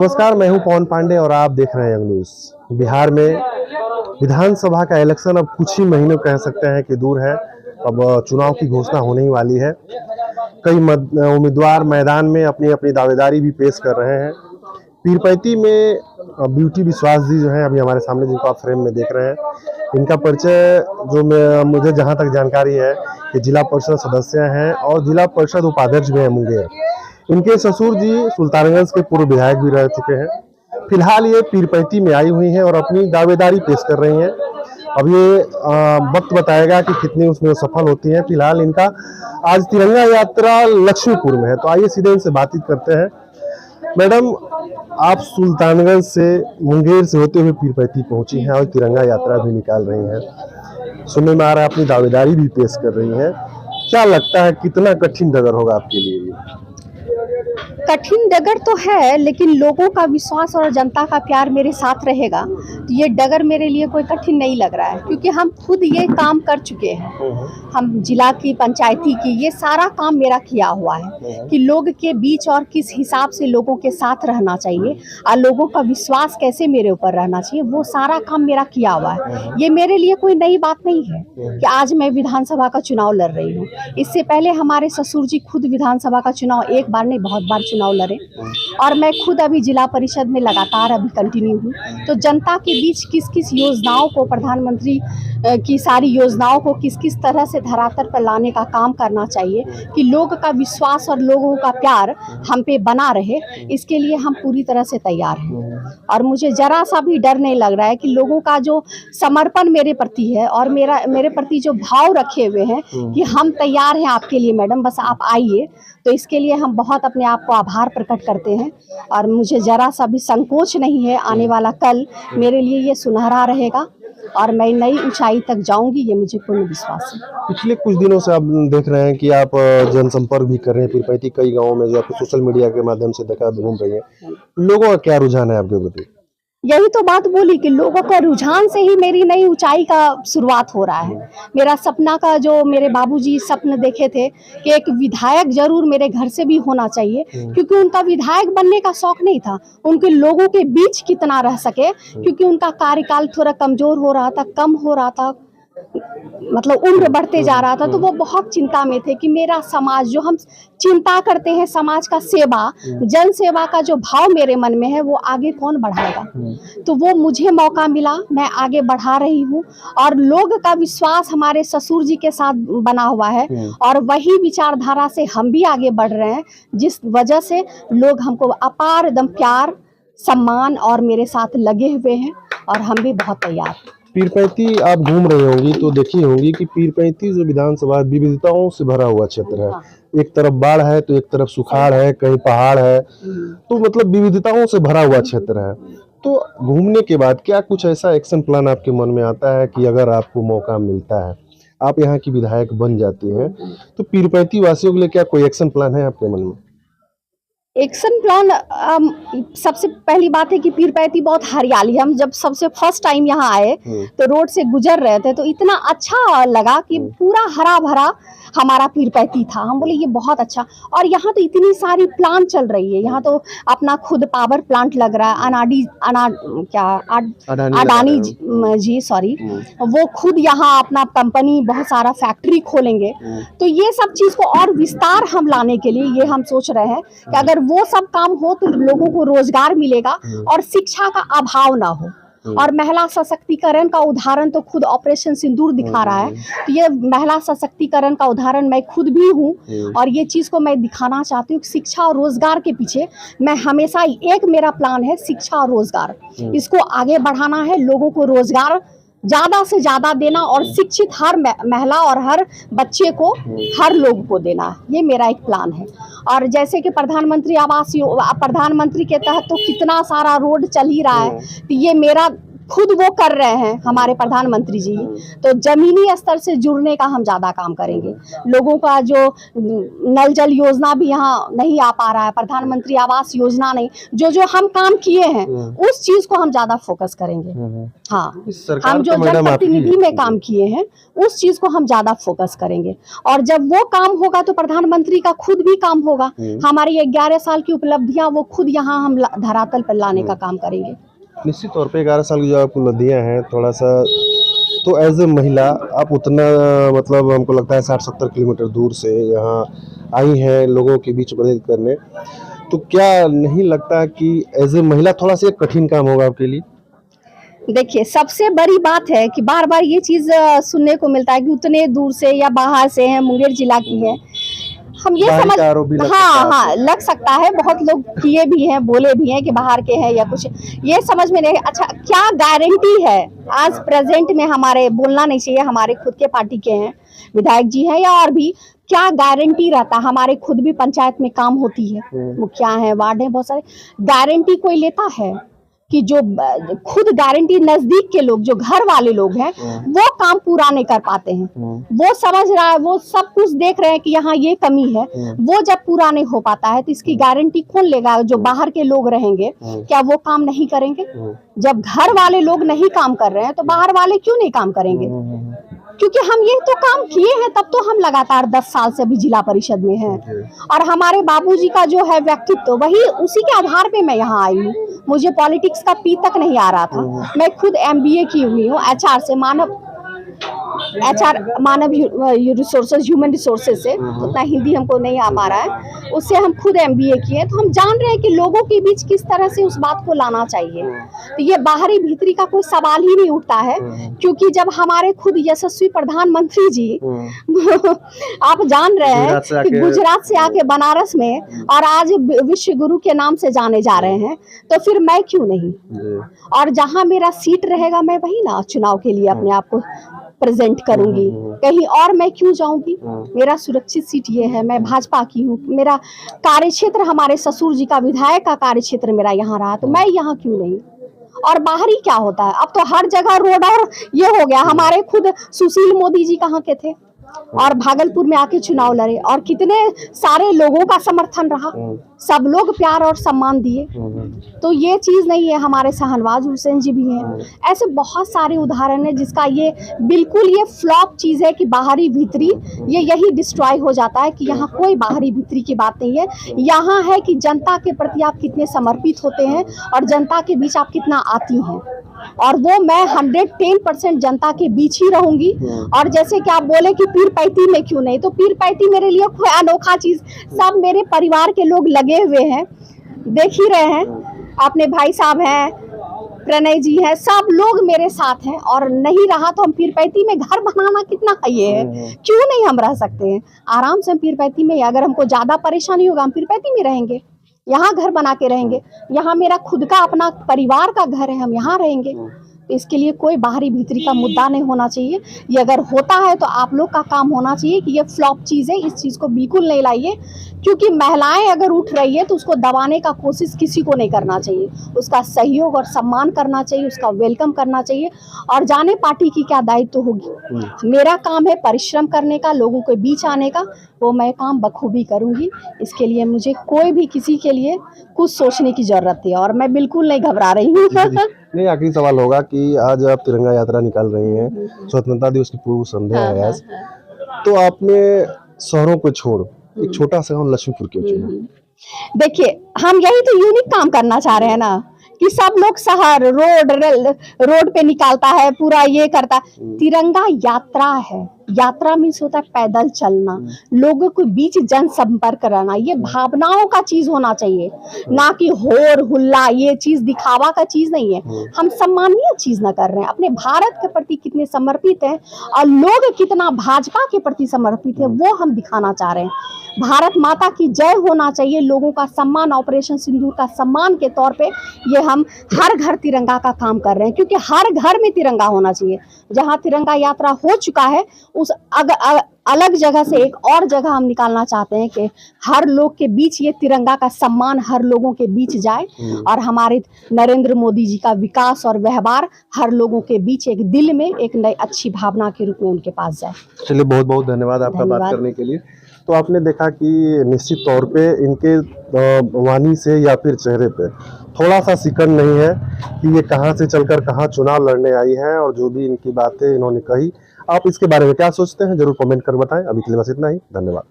नमस्कार, मैं हूं पवन पांडे और आप देख रहे हैं यंग न्यूज। बिहार में विधानसभा का इलेक्शन अब कुछ ही महीनों कह सकते हैं कि दूर है। अब चुनाव की घोषणा होने ही वाली है। कई उम्मीदवार मैदान में अपनी अपनी दावेदारी भी पेश कर रहे हैं। पीरपैंती में ब्यूटी विश्वास जी जो है अभी हमारे सामने, जिनको आप फ्रेम में देख रहे हैं, इनका परिचय मुझे जहां तक जानकारी है कि जिला परिषद सदस्य हैं और जिला परिषद उपाध्यक्ष भी है मुंगेर। इनके ससुर जी सुल्तानगंज के पूर्व विधायक भी रह चुके हैं। फिलहाल ये पीरपैंती में आई हुई हैं और अपनी दावेदारी पेश कर रही हैं। अब ये वक्त बताएगा कि कितनी उसमें सफल होती हैं। फिलहाल इनका आज तिरंगा यात्रा लक्ष्मीपुर में है, तो आइए सीधे इनसे बातचीत करते हैं। मैडम, आप सुल्तानगंज से मुंगेर से होते हुए पीरपैंती पहुंची हैं और तिरंगा यात्रा भी निकाल रही हैं। सुनने में आ रहा है अपनी दावेदारी भी पेश कर रही हैं। क्या लगता है कितना कठिन डगर होगा आपके लिए? कठिन डगर तो है, लेकिन लोगों का विश्वास और जनता का प्यार मेरे साथ रहेगा तो ये डगर मेरे लिए कोई कठिन नहीं लग रहा है, क्योंकि हम खुद ये काम कर चुके हैं। हम जिला की पंचायती की ये सारा काम मेरा किया हुआ है कि लोग के बीच और किस हिसाब से लोगों के साथ रहना चाहिए और लोगों का विश्वास कैसे मेरे ऊपर रहना चाहिए, वो सारा काम मेरा किया हुआ है। ये मेरे लिए कोई नई बात नहीं है कि आज मैं विधानसभा का चुनाव लड़ रही हूँ। इससे पहले हमारे ससुर जी खुद विधानसभा का चुनाव एक बार नहीं बहुत बार चुनाव लड़े और मैं खुद अभी जिला परिषद में लगातार अभी कंटिन्यू हूँ। तो जनता के बीच किस किस योजनाओं को, प्रधानमंत्री की सारी योजनाओं को किस किस तरह से धरातल पर लाने का काम करना चाहिए कि लोगों का विश्वास और लोगों का प्यार हम पे बना रहे, इसके लिए हम पूरी तरह से तैयार हैं। और मुझे जरा सा भी डर नहीं लग रहा है कि लोगों का जो समर्पण मेरे प्रति है और मेरे प्रति जो भाव रखे हुए हैं कि हम तैयार हैं आपके लिए मैडम, बस आप आइए, तो इसके लिए हम बहुत अपने आप को आभार प्रकट करते हैं। और मुझे जरा सा भी संकोच नहीं है। आने वाला कल मेरे लिए ये सुनहरा रहेगा और मैं नई ऊंचाई तक जाऊंगी, ये मुझे पूर्ण विश्वास है। पिछले कुछ दिनों से आप देख रहे हैं कि आप जनसंपर्क भी कर रहे हैं पीरपैंती कई गांवों में, जो आप सोशल मीडिया के माध्यम से देखा घूम रही हैं। लोगों का क्या रुझान है आपके प्रति? यही तो बात बोली कि लोगों का रुझान से ही मेरी नई ऊंचाई का शुरुआत हो रहा है। मेरा सपना का जो मेरे बाबूजी सपने देखे थे कि एक विधायक जरूर मेरे घर से भी होना चाहिए, क्योंकि उनका विधायक बनने का शौक नहीं था, उनके लोगों के बीच कितना रह सके, क्योंकि उनका कार्यकाल थोड़ा कमजोर हो रहा था, कम हो रहा था, मतलब उम्र बढ़ते जा रहा था। तो वो बहुत चिंता में थे कि मेरा समाज, जो हम चिंता करते हैं समाज का सेवा, जन सेवा का जो भाव मेरे मन में है, वो आगे कौन बढ़ाएगा। तो वो मुझे मौका मिला, मैं आगे बढ़ा रही हूँ और लोग का विश्वास हमारे ससुर जी के साथ बना हुआ है और वही विचारधारा से हम भी आगे बढ़ रहे हैं, जिस वजह से लोग हमको अपार एकदम प्यार, सम्मान और मेरे साथ लगे हुए हैं और हम भी बहुत तैयार हैं। पीरपैंती आप घूम रही होंगी तो देखी होंगी कि पीरपैंती जो विधानसभा विविधताओं से भरा हुआ क्षेत्र है। एक तरफ बाढ़ है तो एक तरफ सुखाड़ है, कहीं पहाड़ है, तो मतलब विविधताओं से भरा हुआ क्षेत्र है। तो घूमने के बाद क्या कुछ ऐसा एक्शन प्लान आपके मन में आता है कि अगर आपको मौका मिलता है, आप यहाँ की विधायक बन जाती हैं, तो पीरपैंती वासियों के लिए क्या कोई एक्शन प्लान है आपके मन में? एक्शन प्लान, सबसे पहली बात है कि पीरपैंती बहुत हरियाली। हम जब सबसे फर्स्ट टाइम यहाँ आए तो रोड से गुजर रहे थे तो इतना अच्छा लगा कि पूरा हरा भरा हमारा पीरपैंती था। हम बोले ये बहुत अच्छा। और यहाँ तो इतनी सारी प्लांट चल रही है। यहाँ तो अपना खुद पावर प्लांट लग रहा है, अडानी जी सॉरी, वो खुद यहाँ अपना कंपनी बहुत सारा फैक्ट्री खोलेंगे। तो ये सब चीज को और विस्तार हम लाने के लिए ये हम सोच रहे हैं कि अगर वो सब काम हो तो लोगों को रोजगार मिलेगा और शिक्षा का अभाव ना हो। और महिला सशक्तिकरण का उदाहरण तो खुद ऑपरेशन सिंदूर दिखा रहा है। तो ये महिला सशक्तिकरण का उदाहरण मैं खुद भी हूँ और ये चीज को मैं दिखाना चाहती हूँ। शिक्षा और रोजगार के पीछे मैं हमेशा, एक मेरा प्लान है शिक्षा और रोजगार, इसको आगे बढ़ाना है, लोगों को रोजगार ज्यादा से ज्यादा देना और शिक्षित हर महिला और हर बच्चे को, हर लोग को देना, ये मेरा एक प्लान है। और जैसे कि प्रधानमंत्री के तहत तो कितना सारा रोड चल ही रहा है, तो ये मेरा खुद वो कर रहे हैं हमारे प्रधानमंत्री जी, तो जमीनी स्तर से जुड़ने का हम ज्यादा काम करेंगे। लोगों का जो नल जल योजना भी यहाँ नहीं आ पा रहा है, प्रधानमंत्री आवास योजना नहीं, जो जो हम काम किए हैं उस चीज को हम ज्यादा फोकस करेंगे। हाँ, हम जो जनप्रतिनिधि में काम किए हैं उस चीज को हम ज्यादा फोकस करेंगे, और जब वो काम होगा तो प्रधानमंत्री का खुद भी काम होगा। हमारी 11 साल की उपलब्धियां वो खुद यहाँ हम धरातल पर लाने का काम करेंगे। निश्चित तौर पे 11 साल की जो आपकी उपलब्धियां हैं, थोड़ा सा तो एज ए महिला आप उतना मतलब हमको लगता है 60-70 किलोमीटर दूर से यहाँ आई हैं लोगों के बीच प्रतिनिधित्व करने, तो क्या नहीं लगता कि एज ए महिला थोड़ा सा कठिन काम होगा आपके लिए? देखिए, सबसे बड़ी बात है कि बार बार ये चीज सुनने को मिलता है कि उतने दूर से या बाहर से है, मुंगेर जिला की है। हम ये समझ, हाँ लग सकता है, बहुत लोग किए भी हैं, बोले भी हैं कि बाहर के हैं या कुछ, ये समझ में नहीं। अच्छा, क्या गारंटी है आज प्रेजेंट में, हमारे बोलना नहीं चाहिए, हमारे खुद के पार्टी के हैं, विधायक जी हैं या और भी, क्या गारंटी रहता? हमारे खुद भी पंचायत में काम होती है, मुखिया है, वार्ड है, बहुत सारे, गारंटी कोई लेता है कि जो खुद गारंटी नजदीक के लोग, जो घर वाले लोग हैं, वो काम पूरा नहीं कर पाते हैं। वो समझ रहा है, वो सब कुछ देख रहे हैं कि यहाँ ये कमी है, वो जब पूरा नहीं हो पाता है तो इसकी गारंटी कौन लेगा? जो बाहर के लोग रहेंगे, क्या वो काम नहीं करेंगे? जब घर वाले लोग नहीं काम कर रहे हैं तो बाहर वाले क्यों नहीं काम करेंगे? क्योंकि हम ये तो काम किए हैं, तब तो हम लगातार 10 साल से भी जिला परिषद में हैं। और हमारे बाबूजी का जो है व्यक्तित्व, वही उसी के आधार पे मैं यहाँ आई हूँ। मुझे पॉलिटिक्स का पी तक नहीं आ रहा था। मैं खुद MBA की हुई हूँ, HR से, मानव रिसोर्सेज, ह्यूमन रिसोर्सेज से, उतना हिंदी हमको नहीं आ पा रहा है, उससे हम खुद MBA किए, तो हम जान रहे हैं कि लोगों के बीच किस तरह से उस बात को लाना चाहिए। तो ये बाहरी भीतरी का कोई सवाल ही नहीं उठता है, क्योंकि जब हमारे खुद यशस्वी प्रधानमंत्री जी आप जान रहे हैं कि गुजरात से आके बनारस में और आज विश्व गुरु के नाम से जाने जा रहे हैं, तो फिर मैं क्यों नहीं? और जहां मेरा सीट रहेगा मैं वही ना चुनाव के लिए अपने आप को प्रेजेंट करूंगी, कहीं और मैं क्यों जाऊंगी? मेरा सुरक्षित सीट ये है, मैं भाजपा की हूँ, मेरा कार्यक्षेत्र, हमारे ससुर जी का विधायक का कार्यक्षेत्र मेरा यहाँ रहा, तो मैं यहाँ क्यों नहीं? और बाहरी क्या होता है, अब तो हर जगह रोड और ये हो गया। हमारे खुद सुशील मोदी जी कहाँ के थे और भागलपुर में आके चुनाव लड़े, और कितने सारे लोगों का समर्थन रहा, सब लोग प्यार और सम्मान दिए। तो ये चीज नहीं है, हमारे शाहनवाज हुसैन जी भी हैं। ऐसे बहुत सारे उदाहरण है जिसका ये बिल्कुल ये फ्लॉप चीज है कि बाहरी भीतरी ये यही डिस्ट्रॉय हो जाता है कि यहाँ कोई बाहरी भीतरी की बात नहीं है। यहाँ है कि जनता के प्रति आप कितने समर्पित होते हैं और जनता के बीच आप कितना आती हैं, और वो मैं 110% जनता के बीच ही रहूंगी। और जैसे कि आप बोले कि पीरपैती में क्यों नहीं, तो पीरपैती मेरे लिए कोई अनोखा चीज, सब मेरे परिवार के लोग लगे हुए हैं, देख ही रहे हैं, अपने भाई साहब हैं, प्रणय जी हैं, सब लोग मेरे साथ हैं। और नहीं रहा तो हम पीरपैती में घर बनाना कितना ये है, क्यों नहीं हम रह सकते हैं आराम से? हम पीरपैती में, अगर हमको ज्यादा परेशानी होगा हम पीरपैती में रहेंगे, यहाँ घर बना के रहेंगे, यहाँ मेरा खुद का अपना परिवार का घर है, हम यहाँ रहेंगे। इसके लिए कोई बाहरी भीतरी का मुद्दा नहीं होना चाहिए। ये अगर होता है तो आप लोग का काम होना चाहिए कि ये फ्लॉप चीज़ है, इस चीज़ को बिल्कुल नहीं लाइए, क्योंकि महिलाएं अगर उठ रही है तो उसको दबाने का कोशिश किसी को नहीं करना चाहिए। उसका सहयोग और सम्मान करना चाहिए, उसका वेलकम करना चाहिए। और जाने पार्टी की क्या दायित्व होगी, मेरा काम है परिश्रम करने का, लोगों के बीच आने का, वो मैं काम बखूबी करूँगी। इसके लिए मुझे कोई भी किसी के लिए कुछ सोचने की जरूरत है, और मैं बिल्कुल नहीं घबरा रही हूँ। नहीं, आखिरी सवाल होगा कि आज आप तिरंगा यात्रा निकाल रही हैं, स्वतंत्रता दिवस की पूर्व संध्या है आज, तो आपने शहरों को छोड़ एक छोटा सा गाँव लक्ष्मीपुर क्यों चुना? देखिए, हम यही तो यूनिक काम करना चाह रहे हैं ना, कि सब लोग शहर रोड पे निकालता है, पूरा ये करता है। तिरंगा यात्रा है, यात्रा मीन्स होता है पैदल चलना, लोगों के बीच जनसंपर्क करना, ये भावनाओं का चीज होना चाहिए, ना कि होर हुल्ला, ये चीज दिखावा का चीज नहीं है। हम सम्मानीय चीज ना कर रहे हैं, अपने भारत के प्रति कितने समर्पित हैं और लोग कितना भाजपा के प्रति समर्पित है, वो हम दिखाना चाह रहे हैं। भारत माता की जय होना चाहिए, लोगों का सम्मान, ऑपरेशन सिंदूर का सम्मान के तौर पे ये हम हर घर तिरंगा का काम कर रहे हैं, क्योंकि हर घर में तिरंगा होना चाहिए। जहां तिरंगा यात्रा हो चुका है उस अलग जगह से एक और जगह हम निकालना चाहते हैं कि हर लोग के बीच ये तिरंगा का सम्मान हर लोगों के बीच जाए और हमारे नरेंद्र मोदी जी का विकास और व्यवहार हर लोगों के बीच एक दिल में एक नई अच्छी भावना के रूप में उनके पास जाए। चलिए, बहुत बहुत धन्यवाद आपका बात धन्यवाद। करने के लिए। तो आपने देखा कि निश्चित तौर पे इनके वाणी से या फिर चेहरे पे थोड़ा सा सिकन नहीं है कि ये कहाँ से चलकर कहाँ चुनाव लड़ने आई हैं, और जो भी इनकी बातें इन्होंने कही, आप इसके बारे में क्या सोचते हैं जरूर कमेंट कर बताएं। अभी के लिए बस इतना ही, धन्यवाद।